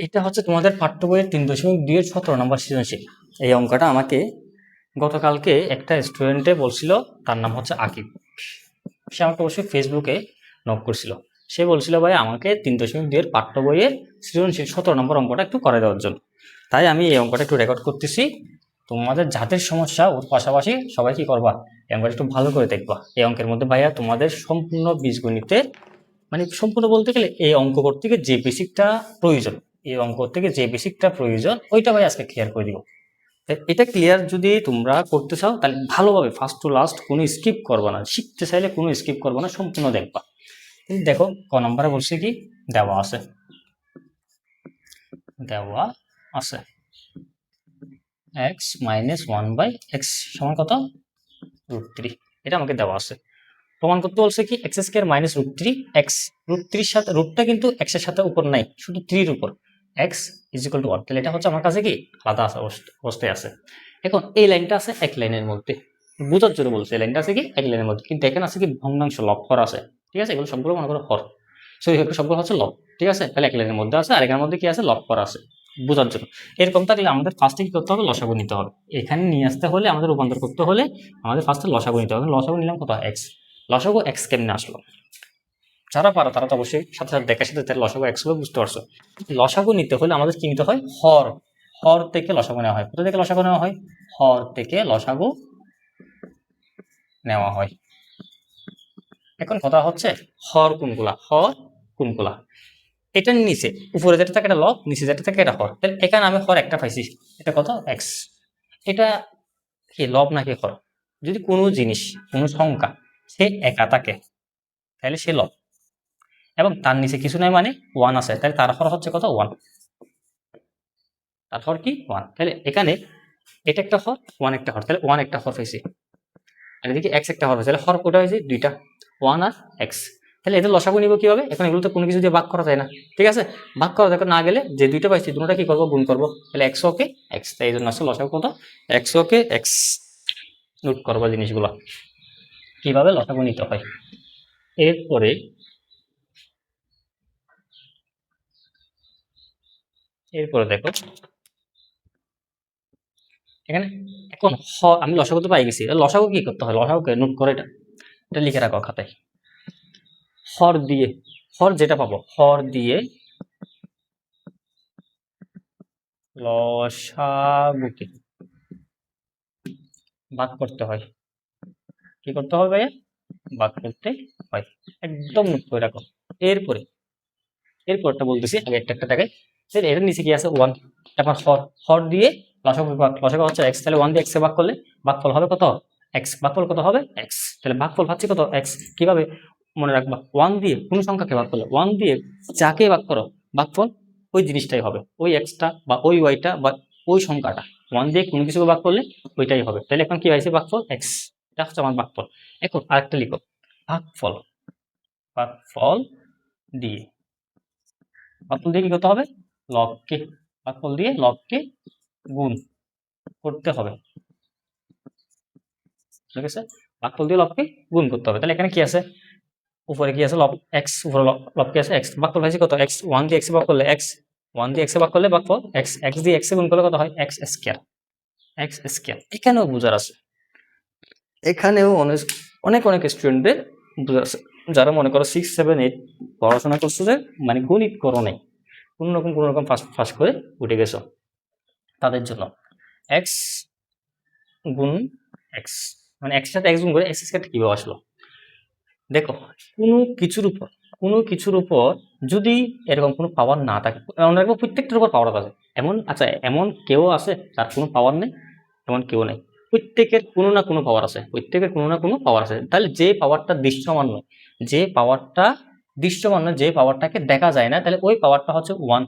এটা হচ্ছে তোমাদের পাঠ্য বইয়ের 3.2 এর 17 নম্বর সৃজনশীল। এই অঙ্কটা আমাকে গতকালকে একটা স্টুডেন্টে বলছিল, তার নাম হচ্ছে আকিব। সে আমাকে অবশ্যই ফেসবুকে নক করছিল। সে বলছিল ভাই আমাকে 3.2 এর পাঠ্য বইয়ের সৃজনশীল 17 নম্বর অঙ্কটা একটু করে দেওয়ার জন্য। তাই আমি এই অঙ্কটা একটু রেকর্ড করতেছি। তোমাদের যাদের সমস্যা ওর পাশাপাশি সবাই কি করবা, এই অঙ্কটা একটু ভালো করে দেখবা। এই অঙ্কের মধ্যে ভাইয়া তোমাদের সম্পূর্ণ বীজগণিতের মানে সম্পূর্ণ বলতে গেলে এই অঙ্ক করতে গিয়ে যে বেসিকটা প্রয়োজন, এই অঙ্ক থেকে যে বেসিকটা প্রয়োজন ওইটা ভাই আজকে ক্লিয়ার করে দিব। এটা ক্লিয়ার যদি তোমরা করতে চাও তাহলে ভালোভাবে ফার্স্ট টু লাস্ট কোনো স্কিপ করবা না, শিখতে চাইলে কোনো স্কিপ করবা না, সম্পূর্ণ দেখবা। কিন্তু দেখো ক নম্বরে বলছে কি দেওয়া আছে, দেওয়া আছে x - 1/x সমান কত √3। এটা আমাকে দেওয়া আছে। প্রমাণ করতে বলছে কি x² - √3 x √3 সাথে রুটটা কিন্তু x এর সাথে উপর নাই, শুধু 3 এর উপর x = 1। তাহলে এটা হচ্ছে আমার কাছে কি আলাদা অবস্থায় আছে। এখন এই লাইনটা আছে এক লাইনের মধ্যে, বুঝার জন্য বলছে এই লাইনটা আছে কি এক লাইনের মধ্যে, কিন্তু এখানে আছে কি ভগ্নাংশ লব করা আছে, ঠিক আছে? এগুলো সবগুলো মনে করো হর, সো এগুলো সবগুলো হচ্ছে লব, ঠিক আছে? তাহলে এক লাইনের মধ্যে আছে আর এখানের মধ্যে কি আছে লব করা আছে, বোঝার জন্য। এরকম থাকলে আমাদের ফার্স্টে কি করতে হবে, লসাগু নিতে হবে। এখানে নিয়ে আসতে হলে আমাদের রূপান্তর করতে হলে আমাদের ফার্স্টে লসাগু নিতে হবে। লসাগু নিলাম কত x, লসাগু x কেমনে আসলো, যারা পারো তারা তো অবশ্যই সাথে সাথে দেখার সাথে লসাগু x হবে বুঝতে পারছো। লসাগু নিতে হলে আমাদের কি নিতে হয়, হর, হর থেকে লসাগু নেওয়া হয়। কোথা থেকে লসাগু নেওয়া হয়, হর থেকে লসাগু নেওয়া হয়। এখন কথা হচ্ছে হর কোনগুলা, হর কোনগুলা, এটার নিচে উপরে যেটা থাকে এটা লব, নিচে যেটা থাকে এটা হর। তাহলে এখানে আমি হর একটা পাইছি, এটা কত x। এটা কি লব নাকি হর? যদি কোনো জিনিস কোনো সংখ্যা সে একা থাকে তাহলে সে লব, এবং তার নিচে কিছু নাই মানে 1 আছে, তাহলে তার হর হচ্ছে কত 1, তার হর কি 1। তাহলে এখানে এটা একটা হর 1 একটা হর, তাহলে 1 একটা হর হয়েছে, আর এদিকে x একটা হর হয়েছে, তাহলে হর কোটা হয়েছে দুইটা 1 আর x। তাহলে এদের লসাগু নিব কিভাবে, এখন এগুলো তো কোনো কিছু দিয়ে ভাগ করা যায় না, ঠিক আছে? ভাগ করা দেখো না গেলে যে দুইটা পাইছি দুটোটা কি করবো, গুণ করবো। তাহলে x ওকে x, তাই এই জন্য আসলে লসাগু কত x ওকে x। নোট করবো জিনিসগুলো কিভাবে লসাগু নিতে হয়। এরপরে দেখো এখানে এখন আমি লসাগু তো পাই গেছি, লসাগু কি করতে হয়, লসাগুকে নোট করে এটা লিখে রাখো খাতায়। হর দিয়ে, হর যেটা পাবো হর দিয়ে লসাগুকে ভাগ করতে হয়। কি করতে হবে ভাইয়া, ভাগ করতে হয়, একদম নোট করে রাখো। এরপরটা বলতেছি আগে একটা দেখাই। এর নিচে কি আছে 1, তারপর হর, হর দিয়ে লসাগু ভাগ, লসাগু হচ্ছে x, তাহলে 1 দিয়ে x এ ভাগ করলে ভাগফল হবে কত x, ভাগফল কত হবে x। তাহলে ভাগফল পাচ্ছি কত x, কিভাবে মনে রাখবা, 1 দিয়ে কোন সংখ্যাকে ভাগ করলে 1 দিয়ে যাকে ভাগ করো ভাগফল ওই জিনিসটাই হবে, ওই xটা বা ওই yটা বা ওই সংখ্যাটা 1 দিয়ে কোনো কিছুকে ভাগ করলে ওইটাই হবে। তাহলে এখন কি হয়েছে ভাগফল x, এটা হচ্ছে আমার ভাগফল। এখন আরেকটা লিখো, ভাগফল, ভাগফল দিয়ে, ভাগফল দিয়ে কি করতে হবে, লবকে, ভাগফল দিয়ে লবকে গুণ করতে হবে, ঠিক আছে? ভাগফল দিয়ে লবকে গুণ করতে হবে। তাহলে এখানে কি আছে, উপরে কি আছে লব x, উপরে লব কি আছে x, ভাগফল হয়েছে কত x, 1 দিয়ে x এ ভাগ করলে x, 1 দিয়ে x এ ভাগ করলে ভাগফল x, x দিয়ে x এ গুণ করলে কত হয় x স্কয়ার, x স্কয়ার। এখানেও বুঝার আছে, এখানেও অনেক অনেক স্টুডেন্টদের বুঝার আছে, যারা মনে করো 6, 7, 8 পড়াশোনা করছো যে মানে গণিত করো নাই, কোনো রকম ফাঁস করে উঠে গেছো, তাদের জন্য x গুণ x মানে x সাথে x গুণ করে x স্কয়ার কিভাবে আসলো। দেখো কোনো কিছুর উপর যদি এরকম কোনো পাওয়ার না থাকে, প্রত্যেকটার উপর পাওয়ার আছে, এমন আচ্ছা এমন কেউ আছে তার কোনো পাওয়ার নেই, এমন কেউ নেই, প্রত্যেকের কোনো না কোনো পাওয়ার আছে, প্রত্যেকের কোনো না কোনো পাওয়ার আছে। তাহলে যে পাওয়ারটা দৃশ্যমান নয়, যে পাওয়ারটাকে দেখা যায় না, তাহলে ওই পাওয়ারটা হচ্ছে 1।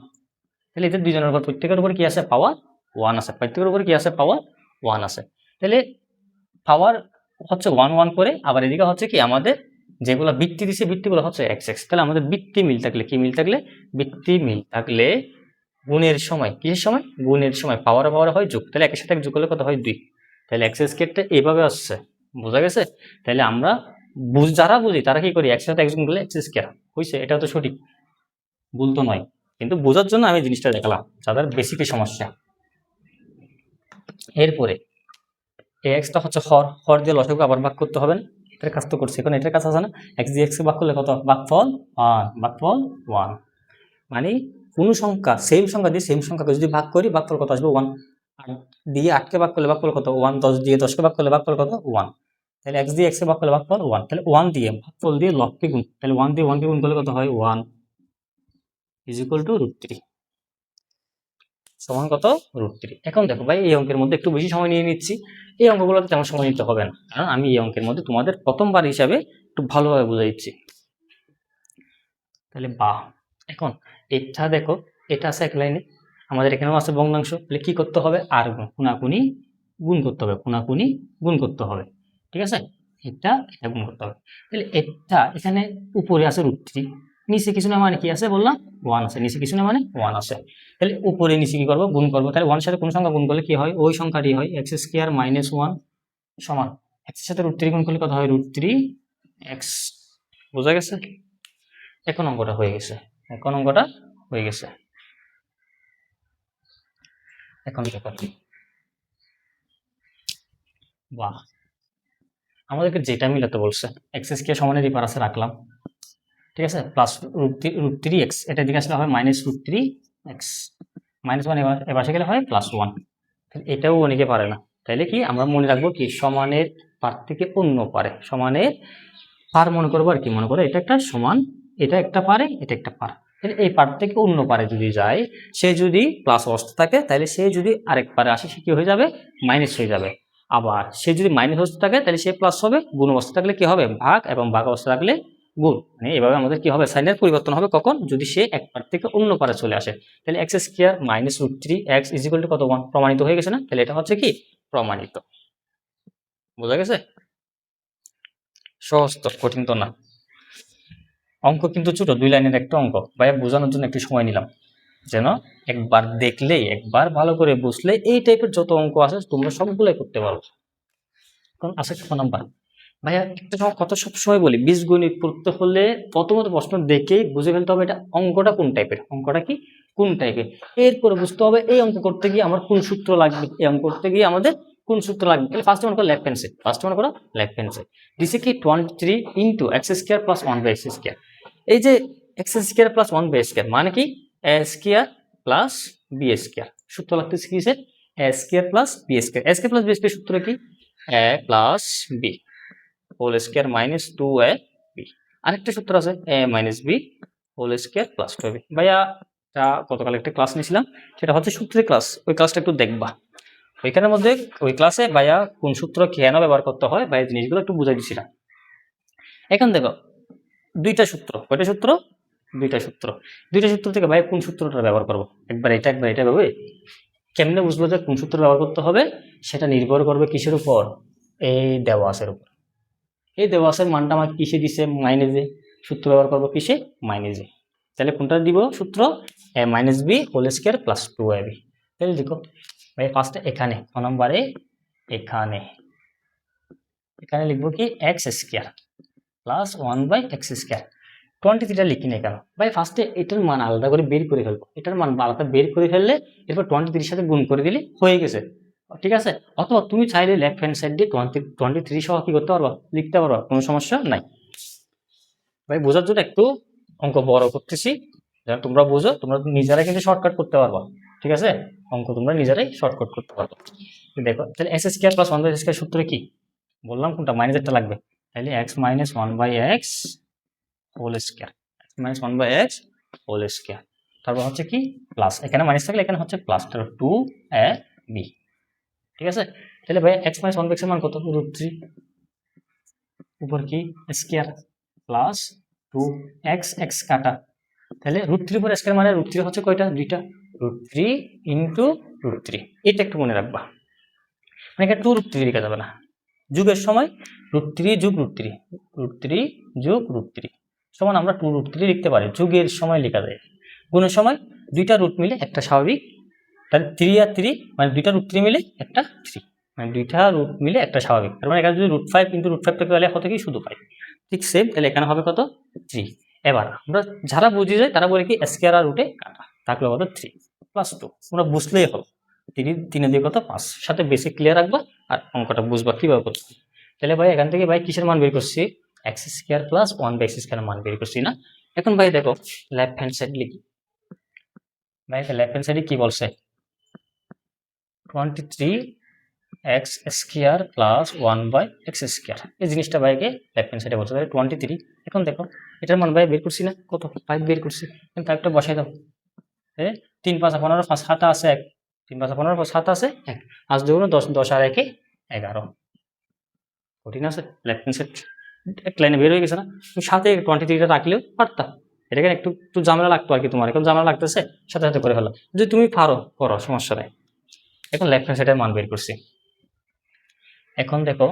তাহলে এদের দুজনের উপর প্রত্যেকের উপর কি আছে পাওয়ার 1 আছে, প্রত্যেকের উপর কি আছে পাওয়ার 1 আছে। তাহলে পাওয়ার হচ্ছে 1 1 করে, আবার এদিকে হচ্ছে কি আমাদের যেগুলো বৃত্তি দিছে বৃত্তিগুলো হচ্ছে x x। তাহলে আমাদের বৃত্তি মিল থাকলে কি মিল থাকলে, বৃত্তি মিল থাকলে গুণের সময় কিসের সময়, গুণের সময় পাওয়ার হয় যোগ, তাহলে একের সাথে যোগ করলে কত হয় 2। তাহলে x স্কয়ারটা এইভাবে আসছে, বোঝা গেছে? তাহলে আমরা যারা বুঝি তারা কি করি x সাথে x গুণ করলে x স্কয়ার হইছে, এটা তো সঠিক, ভুল তো নয়। কিন্তু বোঝার জন্য আমি জিনিসটা দেখালাম, যাদের বেসিকই সমস্যা। এরপরে এক্সটা হচ্ছে হর দিয়ে লসাগু আবার ভাগ করতে হবে না, এটার কাজ তো করছে, এখন এটার কাজ আছে না, এক্স দিয়ে এক্স ভাগ করলে কত, ভাগফল 1, ভাগফল 1। মানে কোন সংখ্যা সেম সংখ্যা দিয়ে সেম সংখ্যাকে যদি ভাগ করি ভাগফল কত আসবে 1। 8 দিয়ে 8কে ভাগ করলে ভাগফল কত 1, 10 দিয়ে 10কে ভাগ করলে ভাগফল কত 1। তাহলে x দিয়ে x কে ভাগ করলে ভাগফল 1, তাহলে 1 দিয়ে ভাগফল দিয়ে লবকে গুণ, তাহলে 1 দিয়ে 1 কে গুণ করলে কত হয় 1 ইজ ইকুয়াল টু √3 সমান কত √3। এখন দেখো ভাই এই অঙ্কের মধ্যে একটু বেশি সময় নিয়ে নিচ্ছি, এই অঙ্কগুলোতে তেমন সময় নিতে হবে না, কারণ আমি এই অঙ্কের মধ্যে তোমাদের প্রথমবার হিসাবে একটু ভালোভাবে বুঝাই দিচ্ছি। তাহলে এখন এটা দেখো, এটা আছে এক লাইনে, আমাদের এখানেও আছে ভগ্নাংশ, তাহলে কি করতে হবে, আর কোনাকুনি গুণ করতে হবে, কোনাকুনি গুণ করতে হবে, ঠিক আছে, এটা গুণ করতে হবে। তাহলে এটা এখানে উপরে আছে √3, নিচে কিছু না মানে কি আছে বললাম 1 আছে, নিচে কিছু না মানে 1 আছে, তাহলে উপরে নিচে কি করবো, গুণ করবো। তাহলে 1 এর সাথে কোন সংখ্যা গুণ করলে কি হয়, ওই সংখ্যাটি হয় x² - 1 সমান x এর সাথে √3 গুণ করলে কত হয় √3x। বোঝা গেছে? এখন অঙ্কটা হয়ে গেছে, এখন অঙ্কটা হয়ে গেছে। এখন দেখো আমাদেরকে যেটা মিলাতে বলছে, x² সমানের এই পাশে রাখলাম, ঠিক আছে, প্লাস √3x, এটা দিকে আসলে হয় -√3x, -1 এপাশে গেলে হয় +1। এটাও অনেকে পারে না, তাইলে কি আমরা মনে রাখবো কি, সমানের পার থেকে অন্য পারে, সমানের পার মনে করবো আর কি, মনে করো এটা একটা সমান, এটা একটা পারে, এটা একটা পার, তাহলে এই পার থেকে অন্য পারে যদি যায়, সে যদি প্লাস অবস্থা থাকে তাহলে সে যদি আরেক পারে আসে সে কি হয়ে যাবে, মাইনাস হয়ে যাবে। আবার সে যদি মাইনাস অবস্থা থাকে তাহলে সে প্লাস হবে, গুণ অবস্থা থাকলে কি হবে ভাগ, এবং ভাগ অবস্থা থাকলে গুণ। মানে এভাবে আমাদের কি হবে, সাইনের পরিবর্তন হবে কখন, যদি সে এক পার থেকে অন্য পারে চলে আসে। তাহলে x² - √3x is equal to কত 1, প্রমাণিত হয়ে গেছে না? তাহলে এটা হচ্ছে কি প্রমাণিত। বোঝা গেছে? সহজ তো, কঠিন তো না। অঙ্ক কিন্তু ছোট, 2 লাইনের একটা অঙ্ক, ভাইয়া বোঝানোর জন্য একটু সময় নিলাম, যেন একবার দেখলেই, একবার ভালো করে বুঝলে এই টাইপের যত অঙ্ক আছে তোমরা সবগুলোই করতে পারো। কারণ আছে কত নাম্বার, ভাইয়া একটা কথা সবসময় বলি, বীজগণিত পড়তে হলে প্রথমত প্রশ্ন দেখেই বুঝে ফেলতে হবে এটা অঙ্কটা কোন টাইপের, অঙ্কটা কি কোন টাইপের, এরপরে বুঝতে হবে এই অঙ্ক করতে গিয়ে আমার কোন সূত্র লাগবে, এই অঙ্ক করতে গিয়ে আমাদের কোন সূত্র লাগবে। তাহলে ফার্স্ট মনে করো লেফট হ্যান্ড সাইড, ফার্স্ট মনে করো লেফট হ্যান্ড সাইড, দিছে কি 23 ইন্টু x² + 1/x²। এই যে x² + 1/x² মানে কি a² + b², সূত্র লাগতেছে কি sir, a² + b², a² + b² সূত্র কি a + b whole square minus 2ab। আরেকটা সূত্র আছে a - b whole square plus 2ab। ভাইয়া গতকাল একটা ক্লাস নিয়েছিলাম, সেটা হচ্ছে সূত্রের ক্লাস, ওই ক্লাসটা একটু দেখবা, ওইখানের মধ্যে ওই ক্লাসে ভাইয়া কোন সূত্র কেন ব্যবহার করতে হয় ভাইয়া জিনিসগুলো একটু বুঝাই দিছিলাম। এখন দেখো দুইটা সূত্র, কয়টা সূত্র, দুইটা সূত্র, দুইটা সূত্র থেকে ভাই কোন সূত্রটা ব্যবহার করবো, একবার এটা ভাবে কেমনে বুঝবো যে কোন সূত্র ব্যবহার করতে হবে, সেটা নির্ভর করবে কিসের উপর, এই দেওয়াসের উপর। এই দেওয়াসের মানটা আমাকে কিসে দিছে, মাইনাসে, সূত্র ব্যবহার করবো কিসে, মাইনাসে। তাহলে কোনটা দিব সূত্র, a - b whole square plus 2ab। তাহলে দেখো ভাই ফার্স্টে এখানে ক নম্বরে, এখানে লিখবো কি x² প্লাস 1/x²। 23টা লিখি না কেন ভাই, ফার্স্টে এটার মান আলাদা করে বের করে ফেলবো, এটার মান আলাদা বের করে ফেললে এরপর 23 সাথে গুণ করে দিলে হয়ে গেছে, ঠিক আছে। অথবা তুমি চাইলে লেফট হ্যান্ড সাইড দিয়ে 23 সহ কি করতে পারবা, লিখতে পারবা, কোনো সমস্যা নাই। ভাই বোঝার জন্য একটু অঙ্ক বড় করতেছি, যেন তোমরা বুঝো, তোমরা নিজেরাই কিন্তু শর্টকাট করতে পারবা, ঠিক আছে, অঙ্ক তোমরা নিজেরাই শর্টকাট করতে পারবা। দেখো তাহলে x² + 1/x² সূত্র কি বললাম, কোনটা মাইনাসেরটা লাগবে, তাহলে x - 1/x whole square, x - 1/x whole square, তারপর হচ্ছে কি প্লাস, এখানে মাইনাস থাকলে এখানে হচ্ছে প্লাস, তারপর 2ab, ঠিক আছে। তাহলে ভাই x - 1/x এর মান কত, √3, উপর কি স্কয়ার প্লাস 2x, x কাটা, তাহলে √3 উপর স্কয়ার মানে √3 হচ্ছে কয়টা, দুইটা, √3 ইন্টু √3, এটা একটু মনে রাখবা, মানে এটা 2√3 লেখা যাবে না, যুগের সময় √3 যোগ √3, √3 যোগ √3 সমান আমরা 2√3 লিখতে পারি, যুগের সময় লেখা যায়। গুণের সময় দুইটা রুট মিলে একটা স্বাভাবিক, তাহলে 3 আর 3 মানে দুইটা √3 মিলে একটা 3, মানে দুইটা রুট মিলে একটা স্বাভাবিক, তার মানে এখানে যদি √5 ইন্টু √5 থাকে তাহলে কত কি শুধু 5, ঠিক সেম, তাহলে এখানে হবে কত 3। এবার আমরা যারা বুঝে যায় তারা বলে কি স্কয়ার আর রুটে কাটা, থাকলো কত 3 প্লাস 2, তোমরা বুঝলেই হলো 3 দিয়ে কত 5, সাথে বেসিক ক্লিয়ার রাখবা আর অঙ্কটা বুঝবা কিভাবে করতে। তাহলে ভাই এখান থেকে ভাই কিসের মান বের করছি, x square plus 1/x square মান বের করছি না। এখন ভাই দেখো লেফট হ্যান্ড সাইড লিখি ভাই, লেফট হ্যান্ড সাইডে কি বলছে 23x square plus 1/x square, এই জিনিসটা ভাইকে লেফট হ্যান্ড সাইডে বলছে 23। এখন দেখো এটার মান ভাই বের করছি না, কত 5 বের করছি, এখন 5টা বসাই দাও। 3 5 15 5 7 আছে 1, 3 5 15 5 7 আছে 1, 5 2 10, 10 আর 1 11, কঠিন আছে লেফট হ্যান্ড সাইড এক লাইনে বের হয়ে গেছে না। তুমি সাথে 23টা রাখলেও পারতা, এটাকে একটু একটু ঝামেলা লাগতো আর কি, তোমার এখন ঝামেলা লাগতেছে, সাথে সাথে করে ফেলো, যদি তুমি পারো করো সমস্যা নেই। এখন লেফট হ্যান্ড সাইডের মান বের করছি। এখন দেখো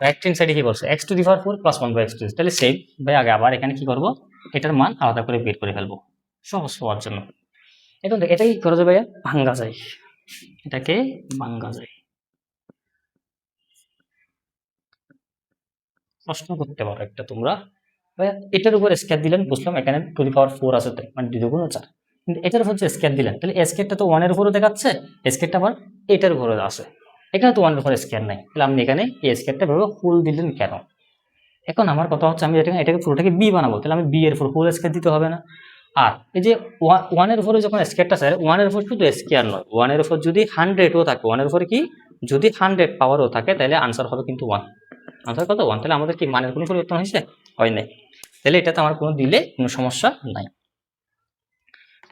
রাইট হ্যান্ড সাইডে কি বলছে x⁴ প্লাস 1/x², তাহলে সেম ভাই আগে আবার এখানে কি করব, এটার মান আলাদা করে বের করে ফেলবো সহজ হওয়ার জন্য। এখন দেখ এটা কি করা যায় ভাইয়া, ভাঙ্গা যায়, এটাকে ভাঙ্গা যায়। প্রশ্ন করতে পারো একটা তোমরা, ভাইয়া এটার উপর স্কয়ার দিলেন বুঝলাম, এখানে টু দি পাওয়ার 4 আছে তাই মানে 2 × 4, কিন্তু এটার উপর যে স্কয়ার দিলেন তাহলে স্কয়ারটা তো 1 এর উপরে দেখাচ্ছে, স্কয়ারটা আবার এটার উপরে আছে, এখানে তো 1 এর উপরে স্কয়ার নাই, তাহলে আপনি এখানে এই স্কয়ারটা ভাবে ফুল দিলেন কেন। এখন আমার কথা হচ্ছে আমি এটাকে পুরোটাকে বি বানাবো, তাহলে আমি বি এর উপর ফুল স্কয়ার দিতে হবে না। আর এই যে 1 এর উপরে যখন স্কয়ারটা স্যার 1 এর উপর শুধু স্কয়ার নয়, 1 এর উপর যদি 100ও থাকে, 1 এর উপরে কি যদি 100 পাওয়ারও থাকে তাহলে আনসার হবে কিন্তু 1, আনসার কত 1, তাহলে আমাদের কি মানের কোনো পরিবর্তন হয়েছে, হয় নাই, তাহলে এটাতে আমার কোনো দিলে কোনো সমস্যা নাই।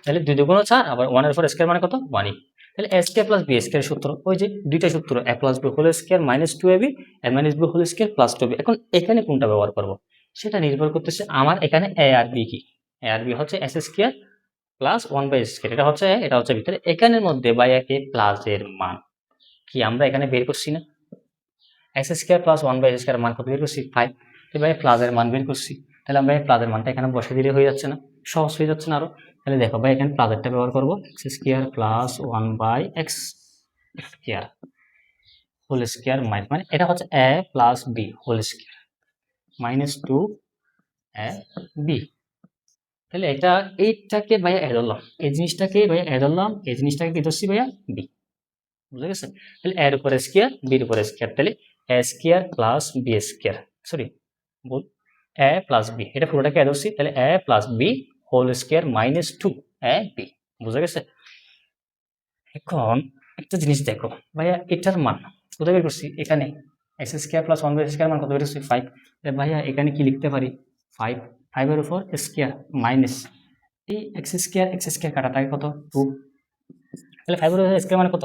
তাহলে 2 × 4 আবার 1 এর উপর স্কয়ার মানে কত 1, তাহলে a square plus b square সূত্র ওই যে দুইটা সূত্র a plus b whole square minus 2ab a minus b whole square plus 2b। এখন এখানে কোনটা ব্যবহার করব সেটা নির্ভর করতেছে আমার এখানে a আর b কি, a আর b হচ্ছে s square plus 1/s square, এটা হচ্ছে এটা হচ্ছে ভিতরে, এখানের মধ্যে বাই একে প্লাস এর মান কি আমরা এখানে বের করছি না, s square plus 1/s square মান কত বের করছি 5, তো ভাই প্লাস এর মান বের করছি, তাহলে আমরা এই প্লাস এর মানটা এখানে বসে দিলে হয়ে যাচ্ছে না, সহজ হয়ে যাচ্ছে না আরো। তাহলে দেখো ভাই এখানে প্লাস এরটা ব্যবহার করব, x square plus 1/x square whole square minus মানে এটা হচ্ছে a plus b whole square minus 2ab, তাহলে এটা এইটাকে ভাইয়া এড করলাম, এই জিনিসটাকে ভাইয়া এড করলাম, এই জিনিসটাকে কি ধরছি ভাইয়া b, বুঝা গেছে। তাহলে a এর উপরে স্কয়ার b এর উপরে স্কয়ার, তাহলে a square plus b square, sorry বল a প্লাস b, এটা পুরোটাকে এড করছি, তাহলে a plus b whole square minus 2ab, বুঝা গেছে। এখন একটা জিনিস দেখো ভাইয়া এটার মান কোথায় বের করছি, এখানে x square plus 1/s square মান কত বের করছি 5, তাহলে ভাইয়া এখানে কি লিখতে পারি 5, 5 এর উপর স্কয়ার মাইনাস এই x স্কয়ার কাটা থাকে কত 2, তাহলে 5 এর স্কয়ার মানে কত,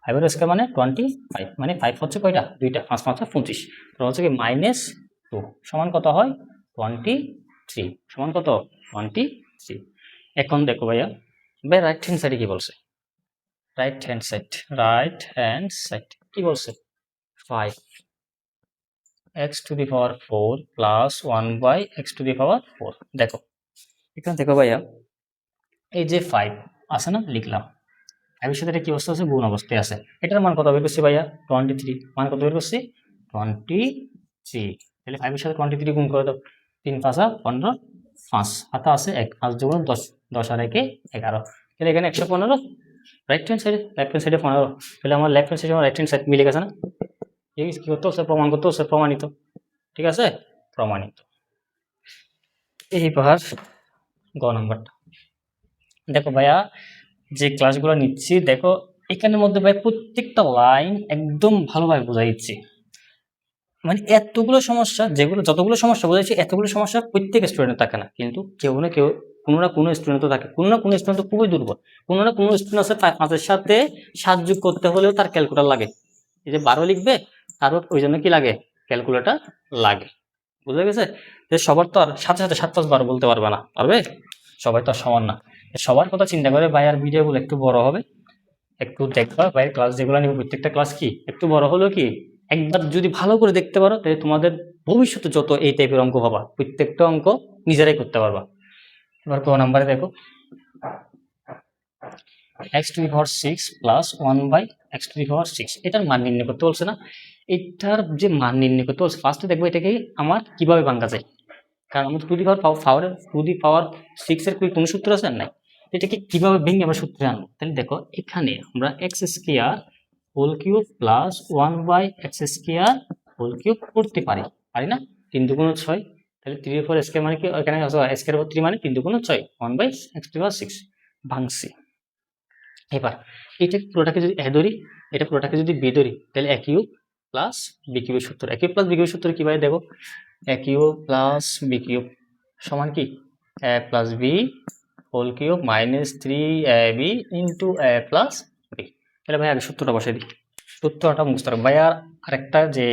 5 এর স্কয়ার মানে 25, মানে 5 হচ্ছে কয়টা দুইটা, 5 5 25, তো হচ্ছে কি মাইনাস 2 সমান কত হয় 23, সমান কত 23। এখন দেখো ভাইয়া ভাই রাইট হ্যান্ড সাইডে কি বলছে, রাইট হ্যান্ড সাইড কি বলছে 5x⁴ প্লাস 1/x⁴। দেখো এখানে দেখো ভাইয়া এই যে 5 আছে না লিখলাম, এর সাথে এটা কি অবস্থা আছে গুণ অবস্থায় আছে, এটার মান কত বের করছি ভাইয়া 23, মান কত বের করছি 23, তাহলে 5 এর সাথে 23 গুণ করে দাও, 3 5 15 5 হাতে আছে 1, 5 × 10, 10 আর 1 11, তাহলে এখানে 115, রাইট হ্যান্ড সাইডে লেফট হ্যান্ড সাইডে 15, তাহলে আমার লেফট হ্যান্ড সাইডে রাইট হ্যান্ড সাইড মিলে গেছে না, এই কি করতে হচ্ছে প্রমাণ করতে হচ্ছে, প্রমাণিত, ঠিক আছে প্রমাণিত। এইবার গ নাম্বারটা দেখো ভাইয়া যে ক্লাসগুলো নিচ্ছি দেখো এখানের মধ্যে ভাই প্রত্যেকটা লাইন একদম ভালোভাবে বোঝাই দিচ্ছি, মানে এতগুলো সমস্যা যেগুলো যতগুলো সমস্যা বোঝাইছি এতগুলো সমস্যা প্রত্যেক স্টুডেন্টের থাকে না, কিন্তু কেউ না কেউ কোনো না কোনো স্টুডেন্ট তো থাকে, কোনো না কোনো স্টুডেন্ট তো খুবই দুর্বল, কোনো না কোনো স্টুডেন্ট আছে 5 এর সাথে 7 যোগ করতে হলেও তার ক্যালকুলেটর লাগে, এই যে 12 লিখবে তারও ওই জন্য কি লাগে ক্যালকুলেটর লাগে, বুঝা গেছে। যে সবার তো আর সাথে সাথে 7 5 12 বলতে পারবে না, পারবে সবাই তো আর সমান না, সবার কথা চিন্তা করে ভাই আর ভিডিওগুলো একটু বড় হবে, একটু দেখবা ভাই ক্লাস যেগুলো নিবে প্রত্যেকটা ক্লাস কি একটু বড় হলেও কি একবার যদি ভালো করে দেখতে পারো তাহলে তোমাদের ভবিষ্যতে যত এই টাইপের অঙ্ক পাবা প্রত্যেকটা অঙ্ক নিজেরাই করতে পারবা। এবার ক নাম্বারে দেখো x⁴ প্লাস 1/x⁴, এটার মান নির্ণয় করতে বলছে না, এটার যে মান নির্ণয় করতে বলছে ফার্স্টে দেখবো এটাকে আমার কিভাবে ভাঙা যায়, কারণ আমাদের টু দি পাওয়ার 6 এর কোনো সূত্র আছে নাই? এটাকে কিভাবে ভেঙে আমরা সূত্রে আনবো? তাহলে দেখো এখানে আমরা x square whole cube plus 1/x² whole cube করতে পারি না? 3 দুগুণ 6, তাহলে 3/4 স্কোয়ার মানে কি, এখানে স্কোয়ার 3 মানে 3 দুগুণ 6, 1/x⁻6 ভাঙছি। এবার এটা পুরোটাকে যদি এ ধরি, এটা পুরোটাকে যদি বি ধরি, তাহলে এ কিউব প্লাস বি কিউবের সূত্র, এ কিউব প্লাস বি কিউবের সূত্র কিভাবে দেখো, a cube plus b cube সমান কি a plus b whole cube minus 3ab into a plus b. তাহলে ভাই আগে সূত্রটা বসাই দিই, সূত্রটা মুখস্থ রাখো। ভাই আরেকটা যে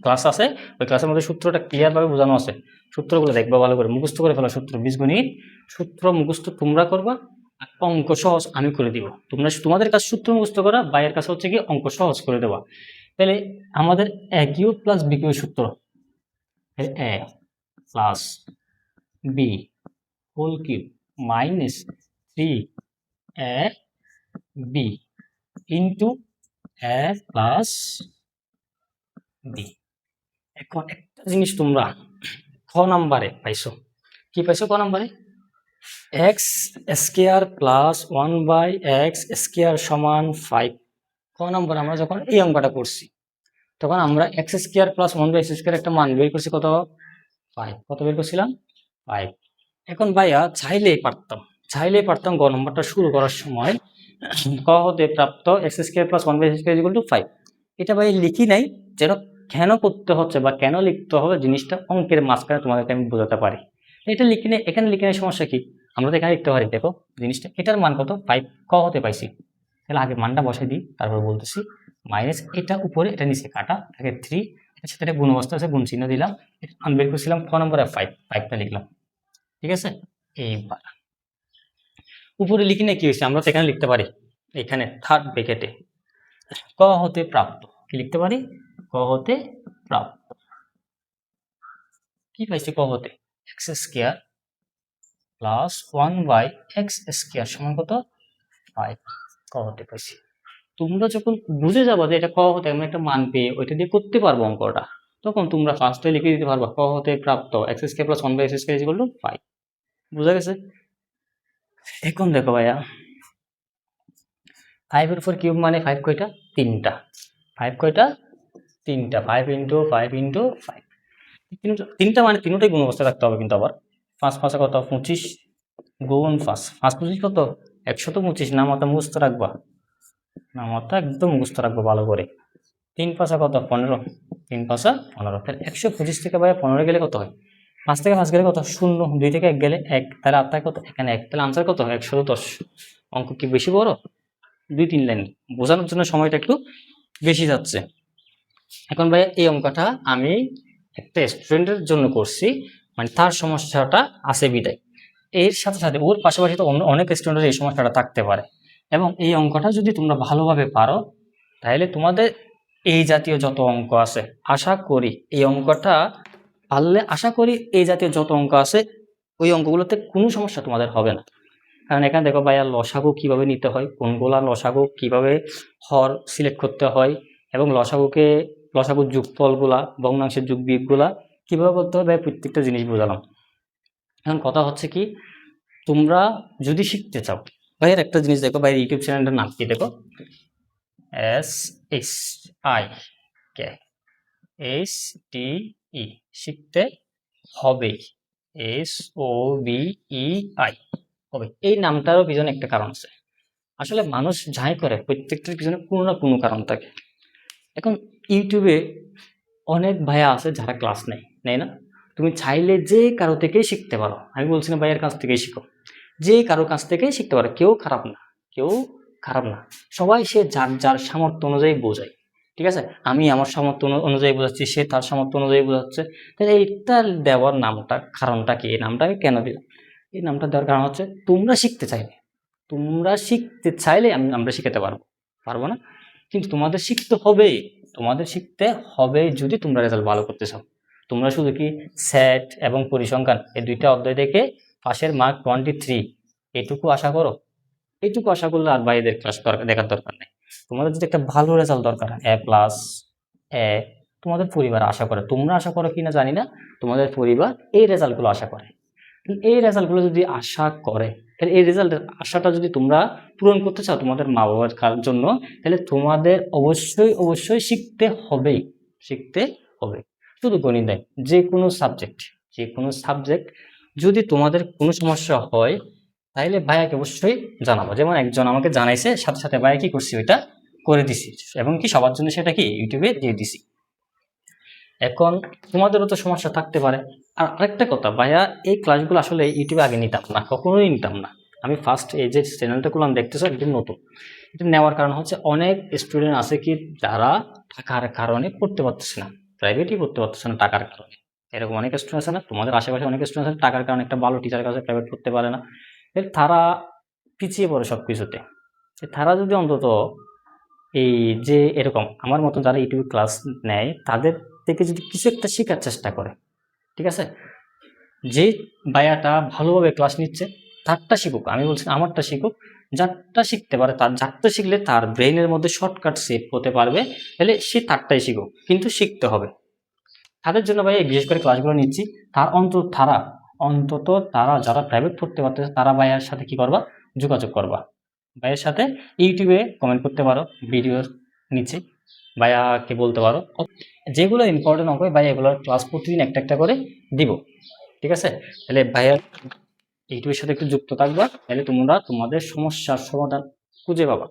ক্লাস আছে ওই ক্লাসের মধ্যে সূত্রটা ক্লিয়ার ভাবে বোঝানো আছে, সূত্রগুলো দেখবা ভালো করে, মুখস্থ করে ফেলো সূত্র, বীজগণিত সূত্র মুখস্থ তোমরা করবা, আর অঙ্ক সহজ আমি করে দিব। তোমাদের কাছে সূত্র মুখস্থ করা, ভাইয়ের কাছে হচ্ছে কি অঙ্ক সহজ করে দেওয়া। তাহলে আমাদের এ কিউব প্লাস বি কিউবের সূত্র, a plus b whole cube minus 3ab into a plus b. এখন একটা জিনিস তোমরা খ নাম্বারে পাইছো, কি পাইছো ক নাম্বারে, এক্স স্কোয়ার প্লাস 1/x² সমান 5। ক নাম্বার আমরা যখন এই অঙ্কটা করছি তখন আমরা এক্স স্কোয়ার প্লাস 1/x² একটা মান বের করছি, কত 5, কত বের করছিলাম 5। এখন ভাইয়া চাইলেই পারতাম গ নম্বরটা শুরু করার সময় ক হতে প্রাপ্ত x² প্লাস 1/x² = 5, এটা ভাই লিখি নাই যেন কেন করতে হচ্ছে বা কেন লিখতে হবে জিনিসটা অঙ্কের মাঝখানে তোমাদেরকে আমি বোঝাতে পারি। এটা লিখি নাই, এখানে লিখে নাই, সমস্যা কি, আমরা তো এখানে লিখতে পারি। দেখো জিনিসটা, এটার মান কত 5, ক হতে পাইছি, তাহলে আগে মানটা বসাই দিই, তারপর বলতেছি মাইনাস এটা উপরে এটা নিচে কাটা থাকে 3, এটার সাথে একটা গুণ অবস্থা আছে, গুণ চিহ্ন দিলাম, এটা আমি বের করছিলাম ক নম্বরে 5টা লিখলাম, ঠিক আছে। এইবার উপরে লিখি না, কি হয়েছে, আমরা তো এখানে লিখতে পারি, এখানে থার্ড ব্র্যাকেটে ক হতে প্রাপ্ত কি লিখতে পারি, ক হতে প্রাপ্ত কি পাইছি, ক হতে x² প্লাস 1/x² সমান কত 5, ক হতে পাইছি। তোমরা যখন বুঝে যাবো যে এটা ক হতে আমরা একটা মান পেয়ে ওইটা দিয়ে করতে পারবো অঙ্কটা, তখন তোমরা ফার্স্টে লিখে দিতে পারবা ক হতে প্রাপ্ত x² প্লাস 1/x² = 5। বুঝা গেছে? এখন দেখো ভাইয়া 5 এর উপর কিউব মানে 5 কয়টা, 3টা, 5 কয়টা 3টা, 5 ইন্টু 5 ইন্টু 5, 3টা মানে তিনটাই গুণ অবস্থায় রাখতে হবে, কিন্তু আবার 5 5 কত 25 গুণ 5 5 25 কত 125, নামাতা মুখস্থ রাখবা, নামাতা একদম মুখস্থ রাখবা ভালো করে। 3 5 কত 15, 3 5 15, তাহলে 125 থেকে ভাইয়া 15 গেলে কত হয়, 5 থেকে 5 গেলে কত 0, 2 থেকে 1 গেলে 1, তাহলে আপনার কত এখানে 1, তাহলে আনসার কত 110। অঙ্ক কি বেশি বড়, 2-3 লাইন বোঝানোর জন্য সময়টা একটু বেশি যাচ্ছে। এখন ভাই এই অঙ্কটা আমি একটা স্টুডেন্টের জন্য করছি, মানে তার সমস্যাটা আছে বিদায়, এর সাথে সাথে ওর পাশাপাশি তো অনেক স্টুডেন্টের এই সমস্যাটা থাকতে পারে, এবং এই অঙ্কটা যদি তোমরা ভালোভাবে পারো তাহলে তোমাদের এই জাতীয় যত অঙ্ক আছে আশা করি এই অঙ্কটা পারলে, আশা করি এই জাতীয় যত অঙ্ক আছে ওই অঙ্কগুলোতে কোনো সমস্যা তোমাদের হবে না। কারণ এখানে দেখো ভাইয়া লসাগু কিভাবে নিতে হয়, কোনগুলা লসাগু কিভাবে হর সিলেক্ট করতে হয়, এবং লসাগুর যোগফলগুলা ভগ্নাংশের যোগ বিয়োগগুলা কিভাবে করতে হবে, প্রত্যেকটা জিনিস বোঝালাম। এখন কথা হচ্ছে কি, তোমরা যদি শিখতে চাও, ভাইয়ের একটা জিনিস দেখো, ভাইয়ের ইউটিউব চ্যানেলটার নাম কি দেখো, SHIKSTE, শিখতে হবে, SOBEI হবে। এই নামটারও পিছনে একটা কারণ আছে, আসলে মানুষ যাই করে প্রত্যেকটার পিছনে কোনো না কোনো কারণ থাকে। এখন ইউটিউবে অনেক ভাইয়া আছে যারা ক্লাস নেয় না, তুমি চাইলে যে কারো থেকেই শিখতে পারো, আমি বলছি না ভাইয়ের কাছ থেকেই শিখো, যে কারো কাছ থেকেই শিখতে পারো, কেউ খারাপ না, সবাই সে যার যার সামর্থ্য অনুযায়ী বোঝায়, ঠিক আছে। আমি আমার সামর্থ্য অনুযায়ী বোঝাচ্ছি, সে তার সামর্থ্য অনুযায়ী বোঝাচ্ছে, তাহলে এইটা দেওয়ার নামটা, কারণটা কি, এই নামটা আমি কেন দিলাম, এই নামটা দেওয়ার কারণ হচ্ছে তোমরা শিখতে চাইলে আমরা শিখাতে পারবো না, কিন্তু তোমাদের শিখতে হবে যদি তোমরা রেজাল্ট ভালো করতে চাও। তোমরা শুধু কি সেট এবং পরিসংখ্যান এই দুইটা অধ্যায় থেকে পাশের মার্ক 23 এইটুকু আশা করো, এইটুকু আশা করলে আর বাইরের ক্লাস দেখার দরকার নেই। তোমাদের যদি একটা ভালো রেজাল্ট দরকার, A+, তোমাদের পরিবার আশা করে, তোমরা আশা করো কিনা জানি না, তোমাদের পরিবার এই রেজাল্টগুলো আশা করে। এই রেজাল্টগুলো যদি আশা করে, তাহলে এই রেজাল্টের আশাটা যদি তোমরা পূরণ করতে চাও তোমাদের মা বাবার জন্য, তাহলে তোমাদের অবশ্যই অবশ্যই শিখতে হবে। শুধু গণিত নয়, যে কোনো সাবজেক্ট যদি তোমাদের কোনো সমস্যা হয় তাহলে ভাইয়াকে অবশ্যই জানাবো। যেমন একজন আমাকে জানাইছে, সাথে সাথে ভাইয়া কি করছি, ওইটা করে দিছি, এবং কি সবার জন্য সেটা কি ইউটিউবে দিয়ে দিছি। এখন তোমাদেরও তো সমস্যা থাকতে পারে। আর আরেকটা কথা, ভাইয়া এই ক্লাসগুলো আসলে ইউটিউবে আগে নিতাম না, কখনোই নিতাম না। আমি ফার্স্ট এই যে চ্যানেলটা করলাম, দেখতেছো একদম নতুন। এটা নেওয়ার কারণ হচ্ছে অনেক স্টুডেন্ট আছে কি যারা টাকার কারণে পড়তে পারতেছে না, প্রাইভেটই পড়তে পারতেছে না টাকার কারণে। এরকম অনেক স্টুডেন্ট আছে না, তোমাদের আশেপাশে অনেক স্টুডেন্ট আছে টাকার কারণে একটা ভালো টিচারের কাছে প্রাইভেট পড়তে পারে না, তারা পিছিয়ে পড়ে সব কিছুতে। তারা যদি অন্তত এই যে এরকম আমার মতো যারা ইউটিউবে ক্লাস নেয় তাদের থেকে যদি কিছু একটা শেখার চেষ্টা করে, ঠিক আছে, যে বায়াটা ভালোভাবে ক্লাস নিচ্ছে তারটা শিখুক, আমি বলছি আমারটা শিখুক, যারটা শিখতে পারে যারটা শিখলে তার ব্রেইনের মধ্যে শর্টকাট সেভ হতে পারবে, তাহলে সে তারটাই শিখুক, কিন্তু শিখতে হবে। তাদের জন্য ভাই বিশেষ করে ক্লাসগুলো নিচ্ছি। অন্তত তারা যারা প্রাইভেট পড়তে পারতেছে তারা ভাইয়ার সাথে কি করবা, যোগাযোগ করবা, ভাইয়ের সাথে ইউটিউবে কমেন্ট করতে পারো, ভিডিওর নিচে ভাইয়াকে বলতে পারো। যেগুলো ইম্পর্টেন্ট হবে ভাইয়া এগুলোর ক্লাস প্রতিদিন একটা একটা করে দিব, ঠিক আছে। তাহলে ভাইয়ার ইউটিউবের সাথে একটু যুক্ত থাকবা, তাহলে তোমরা তোমাদের সমস্যার সমাধান খুঁজে পাবা।